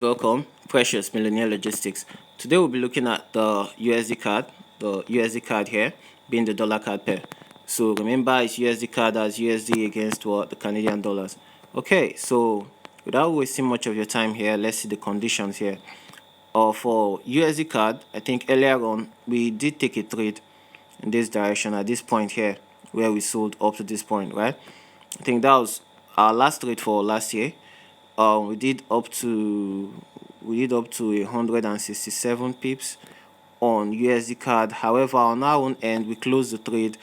Welcome, Precious Millionaire Logistics. Today we'll be looking at the USD card here being the dollar card pair. So remember, it's USD card as USD against what the Canadian dollars. Okay, so without wasting much of your time here, let's see the conditions here. For USD card, I think earlier on we did take a trade in this direction at this point here where we sold up to this point, right? I think that was our last trade for last year. We did up to 167 pips on USD card. However, on our own end, we closed the trade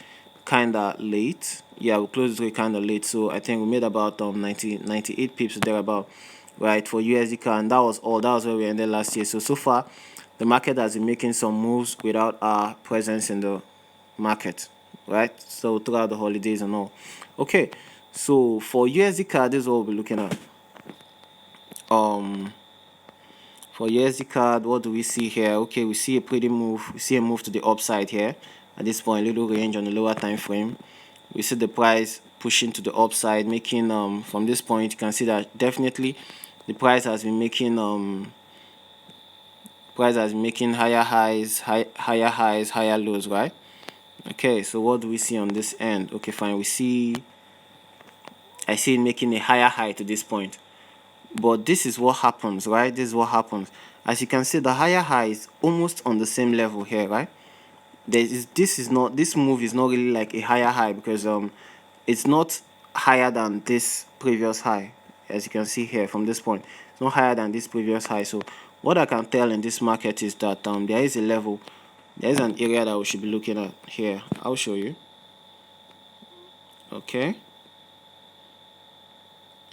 kinda late. Yeah, we closed the trade kinda late. So I think we made about 98 pips thereabout, right, for USD card, and that was all. That was where we ended last year. So far, the market has been making some moves without our presence in the market, right? So throughout the holidays and all. Okay, so for USD card, this is what we'll be looking at. For USD card, what do we see here? Okay, we see a pretty move. We see a move to the upside here at this point, little range on the lower time frame. We see the price pushing to the upside, making from this point you can see that definitely the price has been making higher highs, higher lows, right? Okay, so what do we see on this end? Okay, fine. I see it making a higher high to this point. But this is what happens, right? This is what happens. As you can see, the higher high is almost on the same level here, right? This move is not really like a higher high because it's not higher than this previous high. As you can see here from this point, it's not higher than this previous high. So what I can tell in this market is that there is a level, there is an area that we should be looking at here. I'll show you. Okay,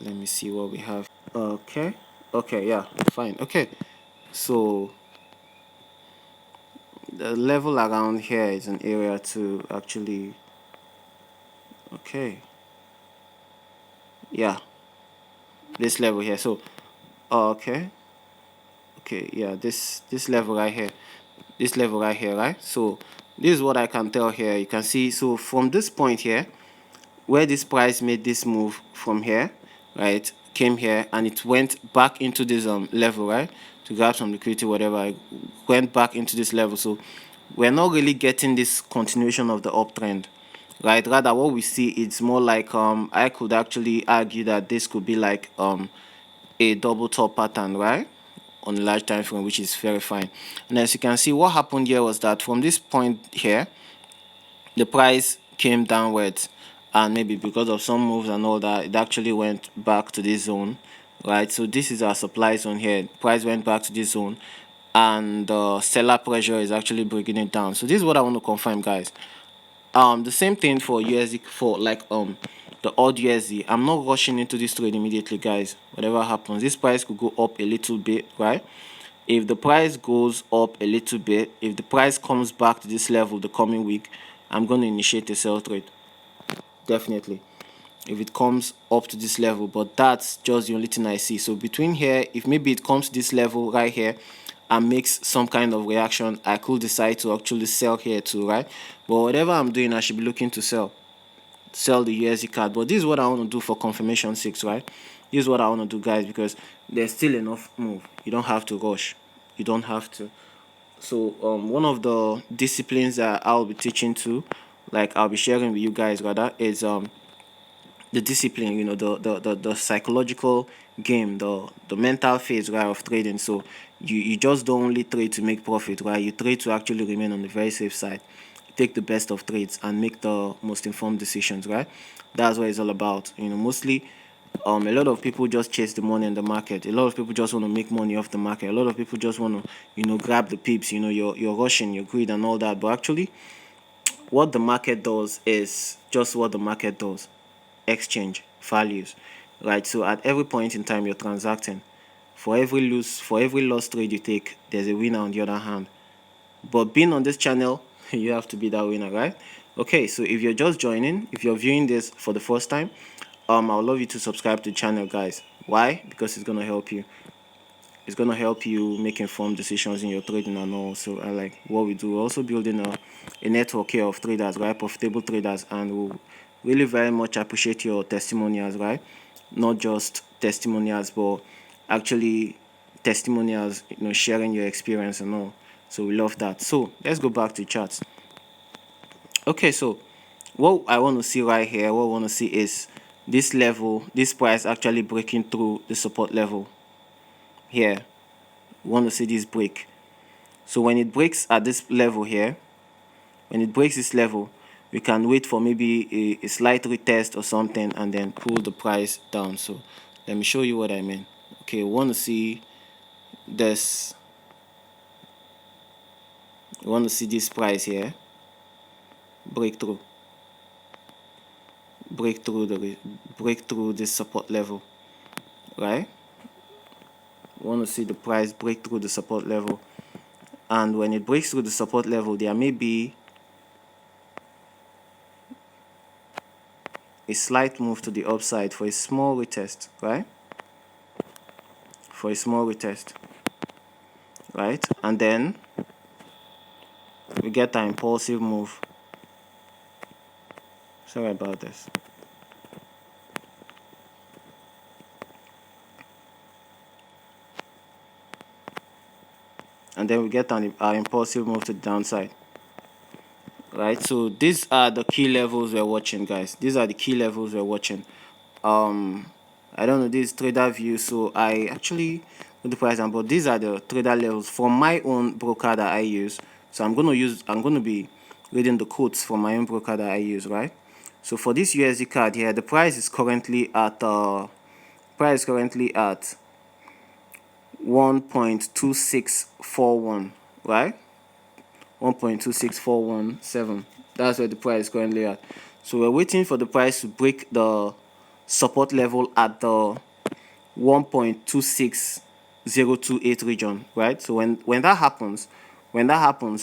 let me see what we have. Okay, yeah, fine. Okay, so the level around here is an area to actually, okay, yeah, this level here. So okay, yeah, this level right here, right? So this is what I can tell here. You can see, so from this point here where this price made this move from here, right, came here and it went back into this level, right, to grab some liquidity, whatever. It went back into this level. So we're not really getting this continuation of the uptrend, right? Rather, what we see, it's more like I could actually argue that this could be like a double top pattern, right, on a large time frame, which is very fine. And as you can see, what happened here was that from this point here, the price came downwards, and maybe because of some moves and all that, it actually went back to this zone, right? So this is our supply zone here. Price went back to this zone, and the seller pressure is actually breaking it down. So this is what I want to confirm, guys. The same thing for USD, for like the odd USD. I'm not rushing into this trade immediately, guys. Whatever happens, this price could go up a little bit, right? If the price goes up a little bit, if the price comes back to this level the coming week, I'm going to initiate a sell trade, definitely, if it comes up to this level. But that's just the only thing I see. So between here, if maybe it comes to this level right here and makes some kind of reaction, I could decide to actually sell here too, right? But whatever I'm doing, I should be looking to sell the USD card. But this is what I want to do for confirmation 6, right? This is what I want to do, guys, because there's still enough move. You don't have to rush. You don't have to. So one of the disciplines that I'll be teaching to, like I'll be sharing with you guys rather, is the discipline, the psychological game, the mental phase, right, of trading. So you just don't only trade to make profit, right? You trade to actually remain on the very safe side, take the best of trades and make the most informed decisions, right? That's what it's all about. Mostly a lot of people just chase the money in the market. A lot of people just want to make money off the market. A lot of people just want to grab the pips. You're rushing, your greed and all that. But actually, what the market does is just what the market does: exchange values, right? So at every point in time you're transacting. For every lost trade you take, there's a winner on the other hand. But being on this channel, you have to be that winner, right? Okay, so if you're just joining, if you're viewing this for the first time, I would love you to subscribe to the channel, guys. Why? Because it's gonna help you. It's gonna help you make informed decisions in your trading and all. So I like what we do. We're also building a network here of traders, right? Profitable traders, and we'll really very much appreciate your testimonials, right? Not just testimonials, but actually testimonials, sharing your experience and all. So we love that. So let's go back to charts. Okay, so what I want to see right here, what I want to see is this level, this price actually breaking through the support level here. We want to see this break. So when it breaks at this level here, when it breaks this level, we can wait for maybe a slight retest or something and then pull the price down. So let me show you what I mean. Okay, we want to see this. We want to see this price here break through this support level, right? We want to see the price break through the support level, and when it breaks through the support level, there may be a slight move to the upside for a small retest, right? For a small retest, right? And then we get an impulsive move. Sorry about this. And then we get an impulsive move to the downside, right? So these are the key levels we're watching, guys. These are the key levels we're watching. I don't know, this trader view, so I actually put the price down, but these are the trader levels from my own broker that I use. So I'm going to be reading the quotes from my own broker that I use, right? So for this USD card here, the price is currently at 1.2641, right? 1.26417. That's where the price is currently at. So we're waiting for the price to break the support level at the 1.26028 region, right? So when that happens,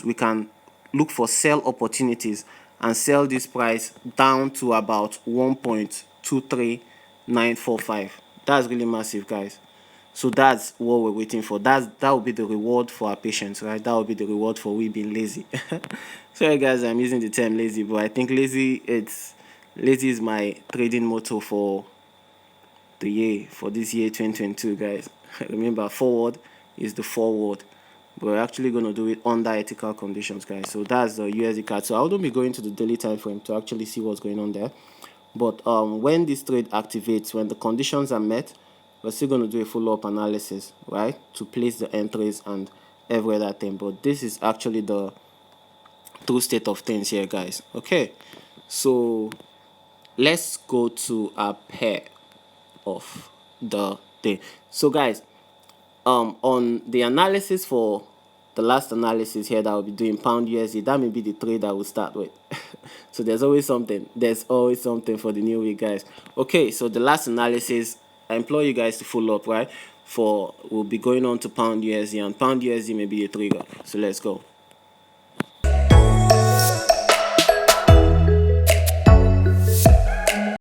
we can look for sell opportunities and sell this price down to about 1.23945. That's really massive, guys. So that's what we're waiting for. That will be the reward for our patience, right? That will be the reward for we being lazy. Sorry guys, I'm using the term lazy, but I think lazy is my trading motto for the year, for this year 2022, guys. Remember, forward is the forward. We're actually going to do it under ethical conditions, guys. So that's the USD card. So I wouldn't be going to the daily time frame to actually see what's going on there. But when this trade activates, when the conditions are met, we're still going to do a follow-up analysis, right, to place the entries and every other thing. But this is actually the true state of things here, guys. Okay, so let's go to our pair of the day. So guys, on the analysis for the last analysis here that I'll be doing, pound USD, that may be the trade I will start with. So there's always something for the new week, guys. Okay, so the last analysis, I implore you guys to follow up, right? We'll be going on to pound USD, and pound USD may be a trigger. So let's go.